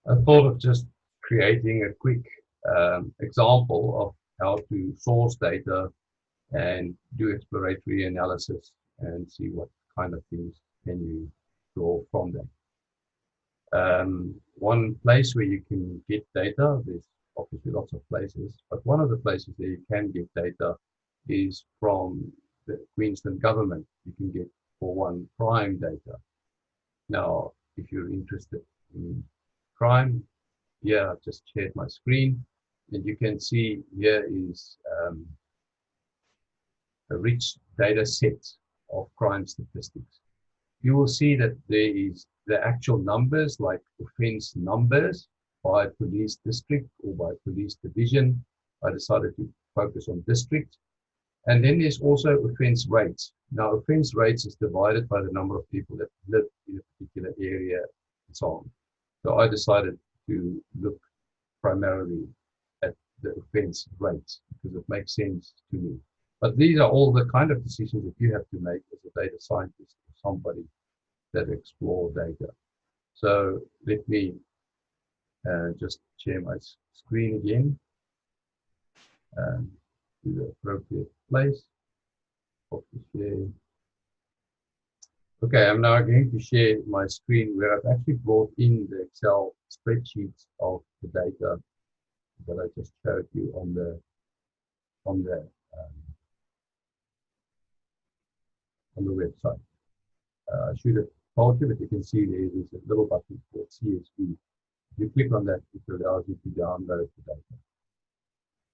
I thought of just creating a quick example of how to source data and do exploratory analysis and see what kind of things can you draw from that. One place where you can get data, there's obviously lots of places, but one of the places where you can get data is from the Queensland government. You can get, for one, crime data. Now, if you're interested in crime, yeah, I've just shared my screen, and you can see here is a rich data set of crime statistics. You will see that there is the actual numbers, like offense numbers by police district or by police division. I decided to focus on district. And then there's also offense rates. Now, offense rates is divided by the number of people that live in a particular area and so on. So I decided to look primarily at the offense rates because it makes sense to me. But these are all the kind of decisions that you have to make as a data scientist or somebody that explore data. So let me just share my screen again to the appropriate place. Okay, I'm now going to share my screen where I've actually brought in the Excel spreadsheets of the data that I just showed you on the website. I should have told you, but you can see there is a little button called CSV. If you click on that, it allows you to download the data.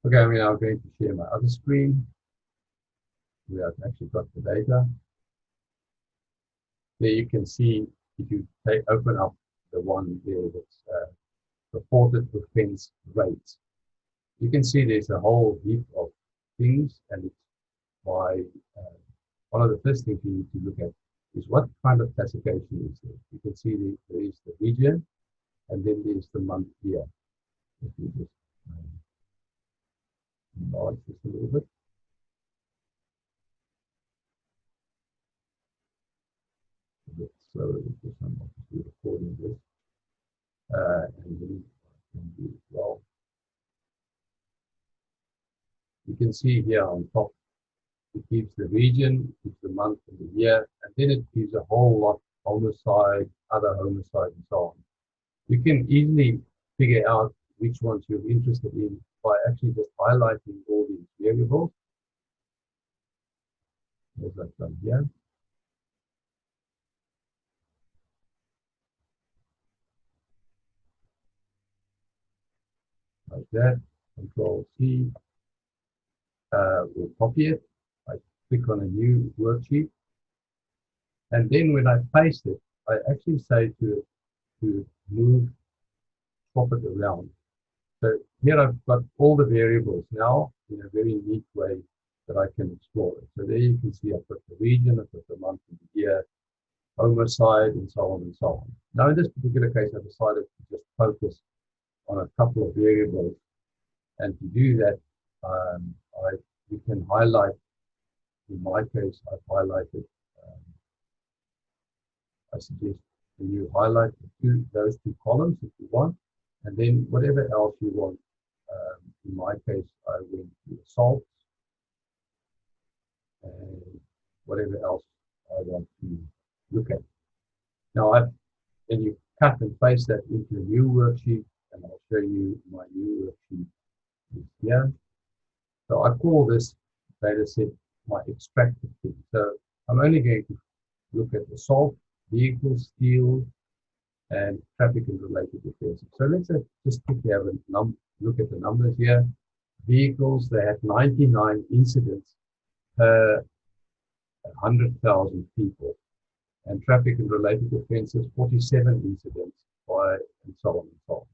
Okay, I'm now going to share my other screen where I've actually got the data. There you can see, if you open up the one there that's reported offense rates, you can see there's a whole heap of things, and it's by one of the first things you need to look at is what kind of classification is there. You can see there is the region, and then there's the month year. If you just enlarge this a little bit. A bit slower because I'm obviously recording this. And then I can do it well. You can see here on top, it gives the region, gives the month and the year, and then it gives a whole lot homicide, other homicide, and so on. You can easily figure out which ones you're interested in by actually just highlighting all these variables. As I've done here. Like that. Control C. We'll copy it. I click on a new worksheet. And then when I paste it, I actually say to move, swap it around. So here I've got all the variables now in a very neat way that I can explore it. So there you can see I've got the region, I've got the month and the year, homicide, and so on and so on. Now in this particular case, I decided to just focus on a couple of variables. And to do that, you can highlight, in my case, I've highlighted, I suggest you highlight those two columns if you want, and then whatever else you want. In my case, I went to assaults, and whatever else I want to look at. Now, then you cut and paste that into a new worksheet, and I'll show you my new worksheet here. So I call this data set my extracted thing. So I'm only going to look at assault, vehicle steal, and traffic and related offences. So let's just quickly have a look at the numbers here. Vehicles, they had 99 incidents per 100,000 people. And traffic and related offences, 47 incidents and so on and so on.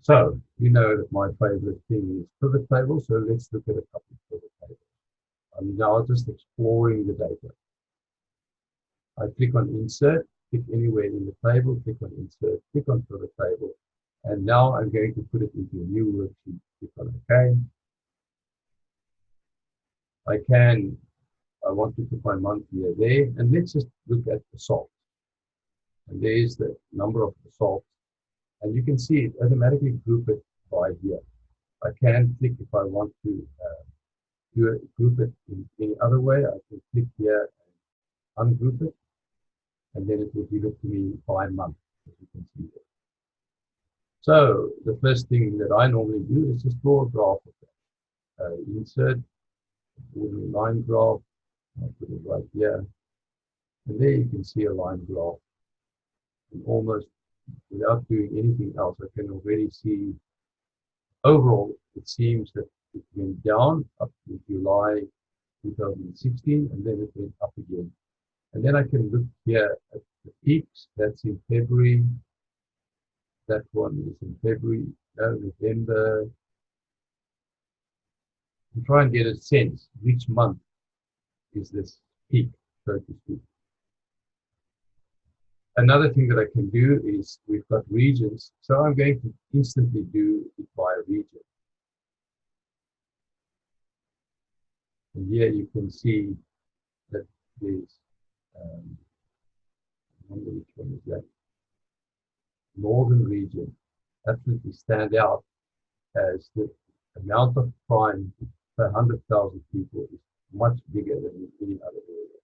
So, you know that my favorite thing is pivot tables, so let's look at a couple of pivot tables. I'm now just exploring the data. I click on Insert, click anywhere in the table, click on Insert, click on Pivot Table, and now I'm going to put it into a new worksheet. Click on OK. I want to put my month year there, and let's just look at assault. And there's the number of assaults And you can see it automatically group it by year. I can click if I want to group it in any other way. I can click here and ungroup it, and then it will give it to me by month, as you can see there. So the first thing that I normally do is just draw a graph of that. Insert, ordinary line graph, I'll put it right here. And there you can see a line graph. And almost without doing anything else, I can already see overall, it seems that it went down up to July 2016, and then it went up again. And then I can look here at the peaks. That's in February. That one is in February, November. And try and get a sense which month is this peak, so to speak. Another thing that I can do is we've got regions. So I'm going to instantly do it by region. And here you can see that there's, I wonder which one is that? Northern region absolutely stand out as the amount of crime per 100,000 people is much bigger than in any other area.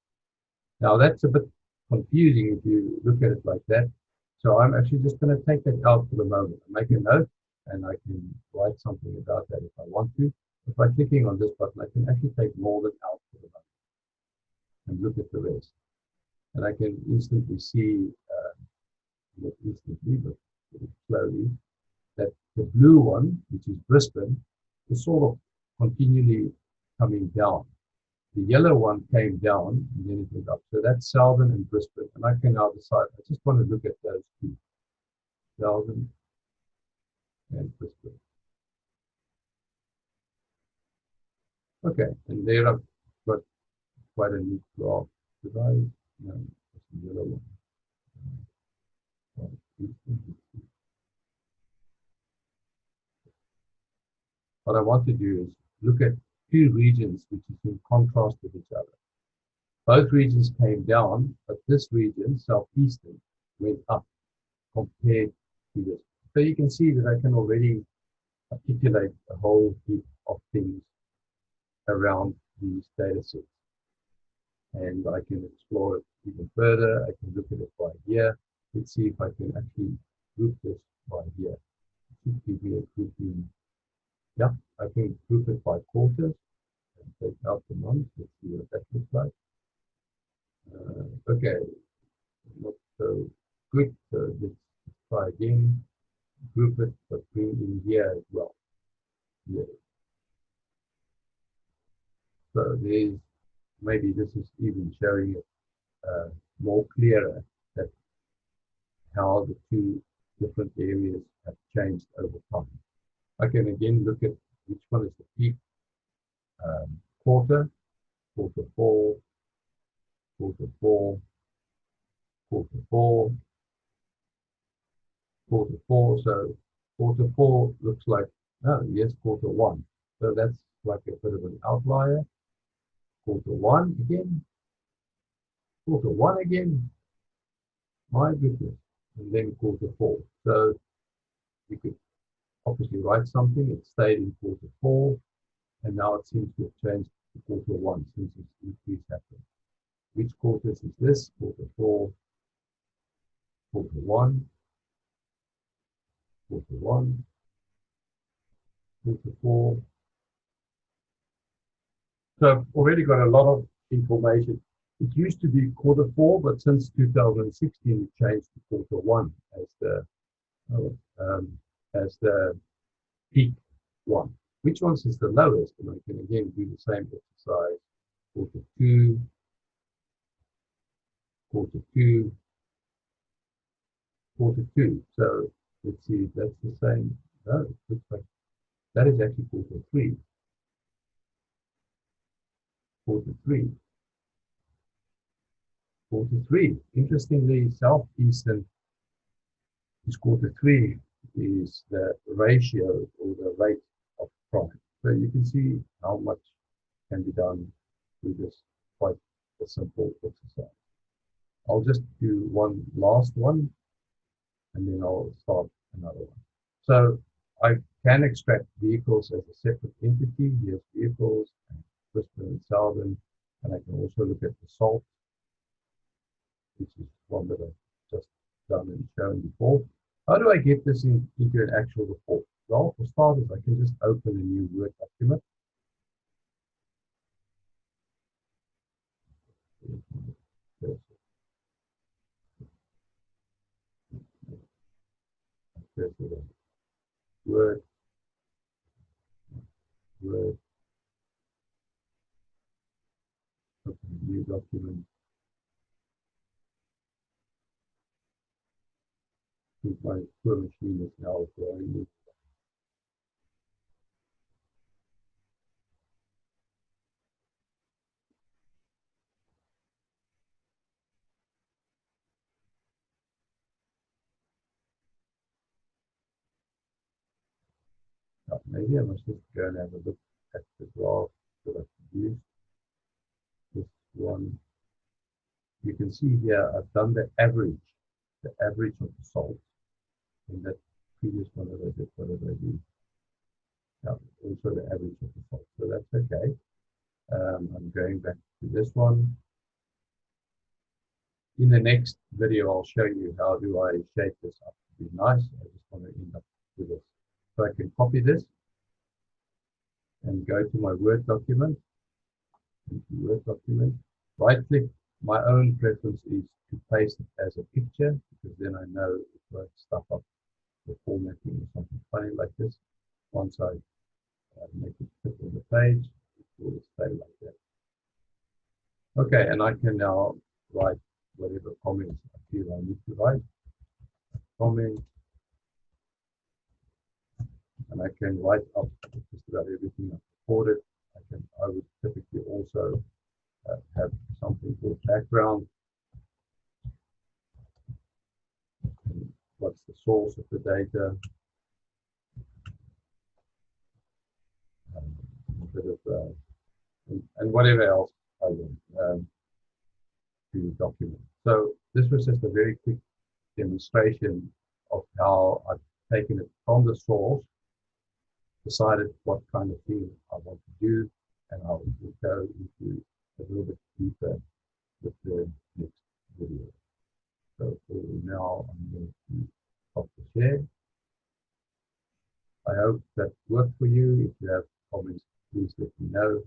Now that's a bit confusing if you look at it like that. So I'm actually just going to take that out for the moment. I make a note and I can write something about that if I want to. If by clicking on this button, I can actually take Northern out for the moment and look at the rest. And I can instantly see, not instantly, but slowly, that the blue one, which is Brisbane, is sort of continually coming down. The yellow one came down and then it went up. So that's Southern and Brisbane. And I can now decide, I just want to look at those two, Southern and Brisbane. Okay, and there I've got quite a neat graph. Did I? No, that's the yellow one. What I want to do is look at two regions which is in contrast with each other. Both regions came down, but this region, southeastern, went up compared to this. So you can see that I can already articulate a whole heap of things around these data sets. And I can explore it even further. I can look at it by year. Let's see if I can actually group this by year. It should give me a grouping. Yeah, I can group it by quarters and take out the months. Let's see what that looks like. Okay, not so good. So let's try again. Group it, but bring in here as well. Yeah. So there's, maybe this is even showing it more clearer that how the two different areas have changed over time. I can again look at which one is the peak quarter, quarter four, quarter four, quarter four, quarter four. So quarter four looks like, oh yes, quarter one. So that's like a bit of an outlier. Quarter one again, quarter one again. My goodness. And then quarter four. So you could obviously write something. It stayed in quarter four, and now it seems to have changed to quarter one since its increase happened. Which quarters is this? Quarter four, quarter one, quarter one, quarter four. So I've already got a lot of information. It used to be quarter four, but since 2016, it changed to quarter one as the peak one. Which one is the lowest? And I can again do the same exercise. Quarter two, quarter two, quarter two. So let's see if that's the same. No, it looks like that is actually quarter three. Quarter three. Quarter three. Interestingly, southeastern is quarter three is the ratio or the rate of crime. So you can see how much can be done through this quite a simple exercise. I'll just do one last one and then I'll start another one. So I can extract vehicles as a separate entity. Here's vehicles, and Brisbane and Southern, and I can also look at the salt, which is one that I've just done and shown before. How do I get this into an actual report? Well, for starters, I can just open a new Word document. Word, Word, open a new document. I think my poor machine is now going. Maybe I must just go and have a look at the graph that I've used. This one, you can see here I've done the average of the salt. In that previous one that I did, what did I do? Yeah, also the average of the salt. So that's okay. I'm going back to this one. In the next video, I'll show you how do I shape this up to be nice. I just want to end up with this. So I can copy this and go to my Word document. Right click. My own preference is to paste it as a picture, because then I know it won't stuff up the formatting or something funny like this. Once I make it fit on the page, it will stay like that. Okay, and I can now write whatever comments I feel I need to write. Comment, and I can write up just about everything I've recorded. I would typically also have something called background. What's the source of the data? A bit of and whatever else I want to document. So this was just a very quick demonstration of how I've taken it from the source, decided what kind of thing I want to do, and I will go into a little bit deeper with the next video. So for now, I'm going to stop the share. I hope that worked for you. If you have comments, please let me know.